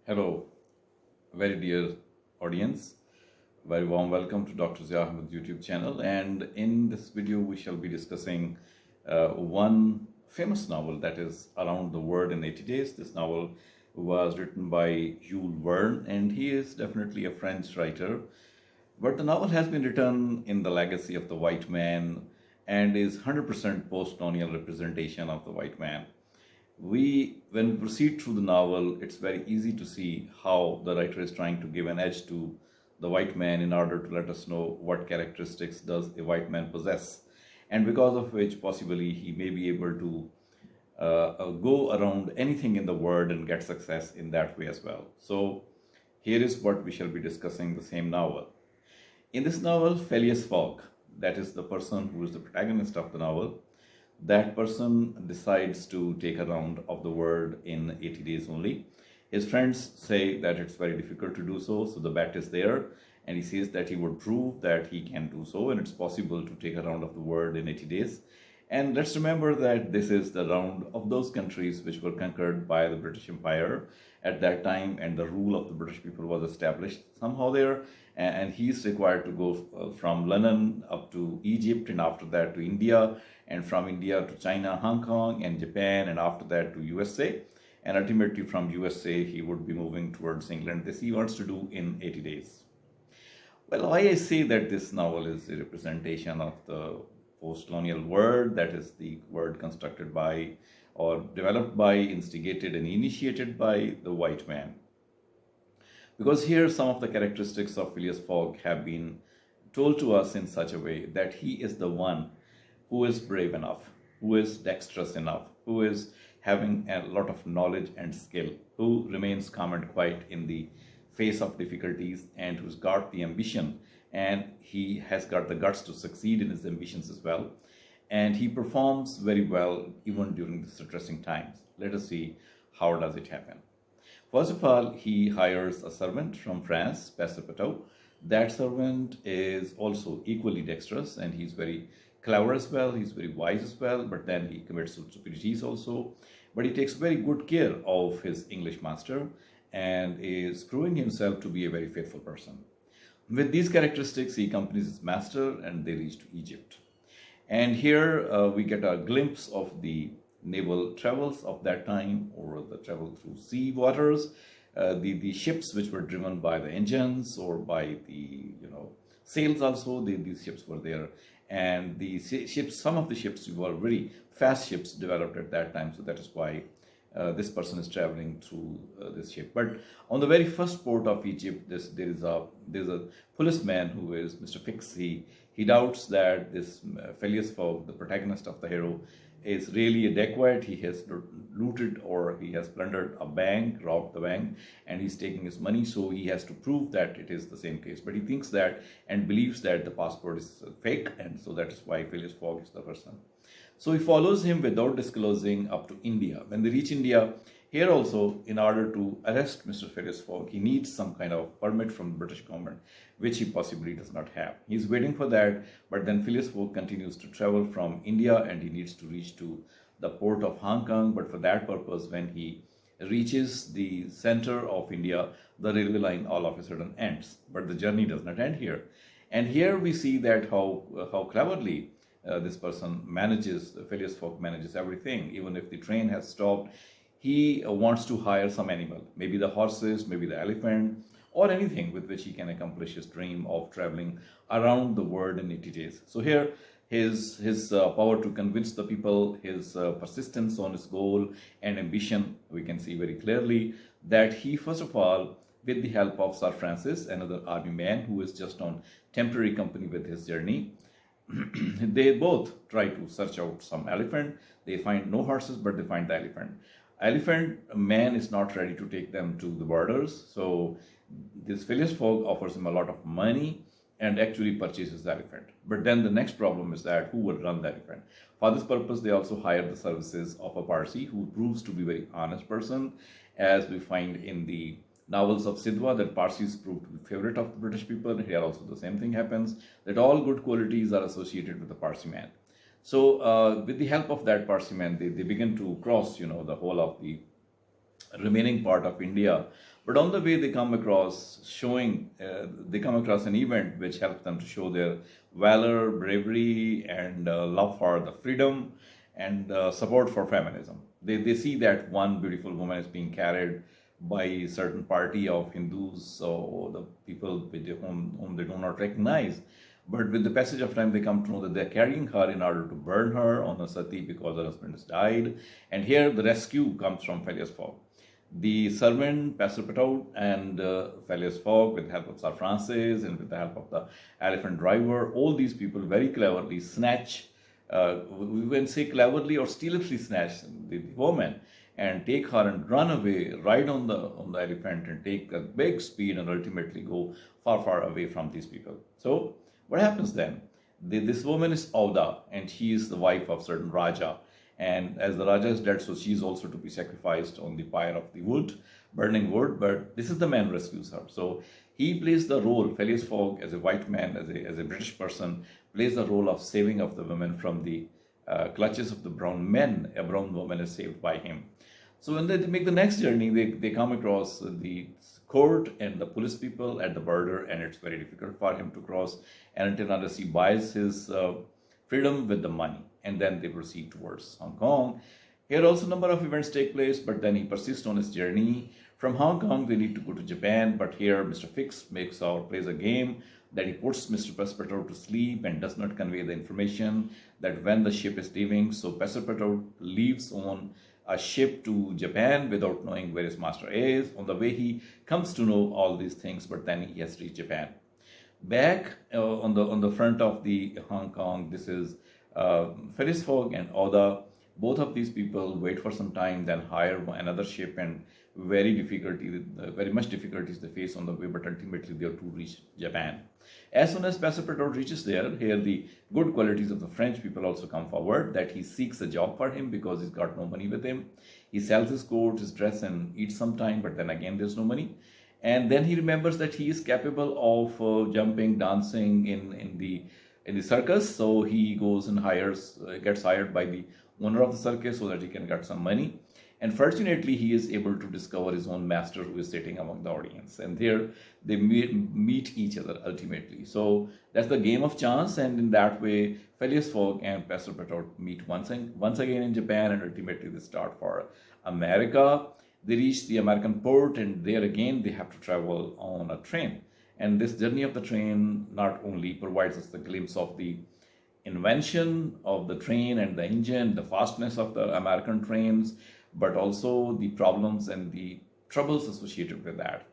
Hello, very dear audience. Very warm welcome to Dr. Ahmed YouTube channel. And in this video, we shall be discussing one famous novel that is Around the World in 80 Days. This novel was written by Jules Verne, and he is definitely a French writer. But the novel has been written in the legacy of the white man and is 100% post-colonial representation of the white man. When we proceed through the novel, it's very easy to see how the writer is trying to give an edge to the white man in order to let us know what characteristics does a white man possess, and because of which possibly he may be able to go around anything in the world and get success in that way as well. So here is what we shall be discussing the same novel. In this novel, Philleas Fogg, that is the person who is the protagonist of the novel, that person decides to take a round of the world in 80 days only. His friends say that it's very difficult to do so, so the bet is there, and he says that he would prove that he can do so, and it's possible to take a round of the world in 80 days. And let's remember that this is the round of those countries which were conquered by the British Empire at that time, and the rule of the British people was established somehow there, and he's required to go from London up to Egypt, and after that to India, and from India to China, Hong Kong, and Japan, and after that to USA, and ultimately from USA he would be moving towards England. This he wants to do in 80 days. Well, why I say that this novel is a representation of the post-colonial world, that is the world constructed by or developed by, instigated and initiated by the white man. Because here some of the characteristics of Philleas Fogg have been told to us in such a way that he is the one who is brave enough, who is dexterous enough, who is having a lot of knowledge and skill, who remains calm and quiet in the face of difficulties, and who's got the ambition, and he has got the guts to succeed in his ambitions as well. And he performs very well even during the stressing times. Let us see how does it happen. First of all, he hires a servant from France, Passepartout. That servant is also equally dexterous, and he's very clever as well, he's very wise as well, but then he commits stupidities also. But he takes very good care of his English master and is proving himself to be a very faithful person. With these characteristics, he accompanies his master and they reach to Egypt. And here we get a glimpse of the naval travels of that time, or the travel through sea waters, the ships which were driven by the engines or by the sails also. These ships were there, and the ships, some of the ships were very fast ships developed at that time, so that is why this person is traveling through this ship. But on the very first port of Egypt, there's a policeman who is Mr. Fix. He doubts that this Philleas Fogg, the protagonist of the hero, is really a dacoit. He has looted or he has plundered a bank, robbed the bank, and he's taking his money, so he has to prove that it is the same case. But he thinks that and believes that the passport is fake, and so that is why Philleas Fogg is the person. So he follows him without disclosing up to India. When they reach India, here also, in order to arrest Mr. Philleas Fogg, he needs some kind of permit from the British government, which he possibly does not have. He's waiting for that, but then Philleas Fogg continues to travel from India, and he needs to reach to the port of Hong Kong. But for that purpose, when he reaches the center of India, the railway line all of a sudden ends. But the journey does not end here. And here we see that how cleverly this person manages, Philleas Fogg manages everything. Even if the train has stopped, he wants to hire some animal, maybe the horses, maybe the elephant, or anything with which he can accomplish his dream of traveling around the world in 80 days. So here, his power to convince the people, his persistence on his goal and ambition, we can see very clearly that he, first of all, with the help of Sir Francis, another army man who is just on temporary company with his journey, they both try to search out some elephant. They find no horses, but they find the elephant. Elephant man is not ready to take them to the borders, so this Philleas Fogg offers him a lot of money and actually purchases the elephant. But then the next problem is that who will run the elephant? For this purpose, they also hire the services of a Parsi who proves to be a very honest person, as we find in the novels of Sidhwa, that Parsis proved to be favorite of the British people. Here also the same thing happens, that all good qualities are associated with the Parsi man. So with the help of that Parsi man, they begin to cross, the whole of the remaining part of India But on the way, they come across an event which helps them to show their valor, bravery, and love for the freedom and support for feminism. They see that one beautiful woman is being carried by a certain party of Hindus or the people whom they do not recognize. But with the passage of time, they come to know that they're carrying her in order to burn her on a sati because her husband has died. And here the rescue comes from Phileas Fogg. The servant, Pastor Patout, and Phileas Fogg, with the help of Sir Francis and with the help of the elephant driver, all these people very cleverly snatch, we can say cleverly or stealthily snatch the woman and take her and run away, ride on the elephant and take a big speed and ultimately go far, far away from these people. So what happens then? This woman is Auda, and she is the wife of certain Raja. And as the Raja is dead, so she is also to be sacrificed on the pyre of the wood, burning wood. But this is the man who rescues her. So he plays the role, Phileas Fogg, as a white man, as a British person, plays the role of saving of the women from the clutches of the brown men. A brown woman is saved by him. So when they make the next journey, they come across the court and the police people at the border, and it's very difficult for him to cross. And unless he buys his freedom with the money, and then they proceed towards Hong Kong. Here also a number of events take place, but then he persists on his journey. From Hong Kong, they need to go to Japan, but here Mr. Fix plays a game that he puts Mr. Passepartout to sleep and does not convey the information that when the ship is leaving. So Passepartout leaves on a ship to Japan without knowing where his master is. On the way, he comes to know all these things, but then he has reached Japan. Back on the front of the Hong Kong, this is Phileas Fogg and Auda. Both of these people wait for some time, then hire another ship, and very much difficulties they face on the way, but ultimately they are to reach Japan. As soon as Passepartout reaches there, here the good qualities of the French people also come forward, that he seeks a job for him because he's got no money with him. He sells his coat, his dress, and eats sometime, but then again there's no money. And then he remembers that he is capable of jumping, dancing in the circus. So he goes and gets hired by the owner of the circus so that he can get some money. And fortunately, he is able to discover his own master who is sitting among the audience. And there they meet each other ultimately. So that's the game of chance. And in that way, Phileas Fogg and Passepartout meet once again in Japan, and ultimately they start for America. They reach the American port, and there again they have to travel on a train. And this journey of the train not only provides us the glimpse of the invention of the train and the engine, the fastness of the American trains, but also the problems and the troubles associated with that.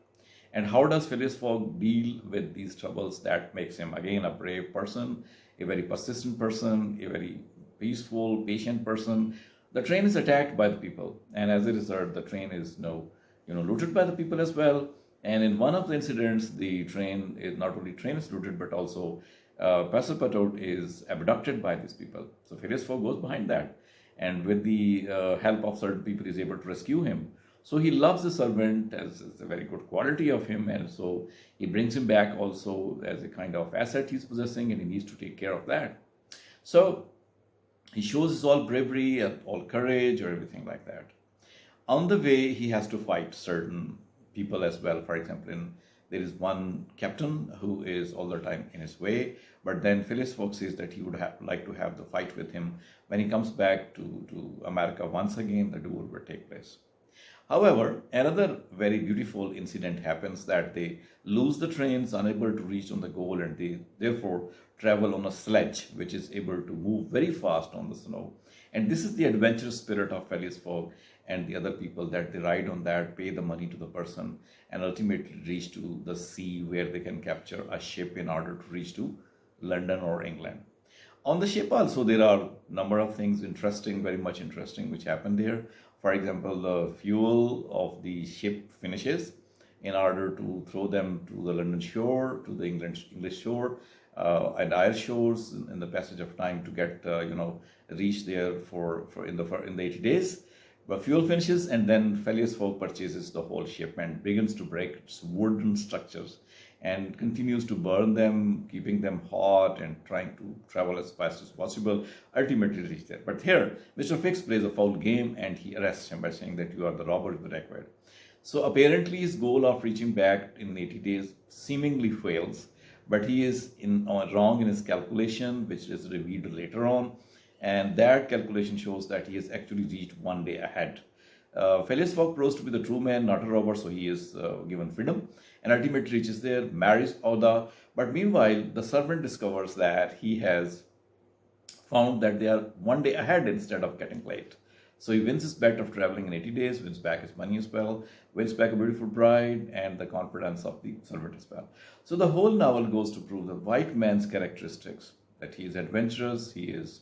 And how does Phileas Fogg deal with these troubles? That makes him again a brave person, a very persistent person, a very peaceful, patient person. The train is attacked by the people, and as a result, the train is looted by the people as well. And in one of the incidents, the train is not only looted, but also Passepartout is abducted by these people. So Phileas Fogg goes behind that, and with the help of certain people, is able to rescue him. So he loves the servant as a very good quality of him, and so he brings him back also as a kind of asset he's possessing, and he needs to take care of that. So he shows his all bravery, all courage, or everything like that. On the way, he has to fight certain people as well. For example, there is one captain who is all the time in his way, but then Phileas Fogg says that he would like to have the fight with him. When he comes back to America once again, the duel will take place. However, another very beautiful incident happens, that they lose the trains, unable to reach on the goal, and they therefore travel on a sledge, which is able to move very fast on the snow. And this is the adventurous spirit of Phileas Fogg and the other people, that they ride on that, pay the money to the person, and ultimately reach to the sea where they can capture a ship in order to reach to London or England. On the ship also, there are a number of things very much interesting, which happen there. For example, the fuel of the ship finishes. In order to throw them to the London shore, to the English shore, and Irish shores in the passage of time to get reach there for in the 80 days. But fuel finishes, and then Phileas Fogg purchases the whole ship and begins to break its wooden structures and continues to burn them, keeping them hot and trying to travel as fast as possible, ultimately reach there. But here, Mr. Fix plays a foul game, and he arrests him by saying that you are the robber with the record. So apparently his goal of reaching back in 80 days seemingly fails, but he is wrong in his calculation, which is revealed later on. And that calculation shows that he has actually reached 1 day ahead. Phileas Fogg proves to be the true man, not a robber, so he is given freedom and ultimately reaches there, marries Oda. But meanwhile, the servant discovers that he has found that they are 1 day ahead instead of getting late. So he wins his bet of traveling in 80 days, wins back his money as well, wins back a beautiful bride, and the confidence of the servant as well. So the whole novel goes to prove the white man's characteristics, that he is adventurous, he is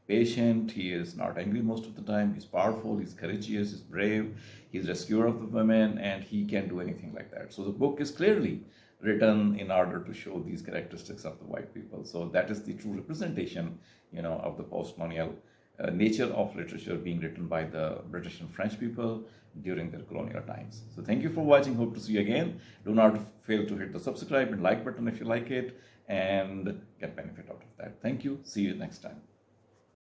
patient, he is not angry most of the time, he's powerful, he's courageous, he's brave, he's rescuer of the women, and he can do anything like that. So the book is clearly written in order to show these characteristics of the white people. So that is the true representation, of the post-colonial nature of literature being written by the British and French people during their colonial times. So thank you for watching. Hope to see you again. Do not fail to hit the subscribe and like button if you like it and get benefit out of that. Thank you. See you next time.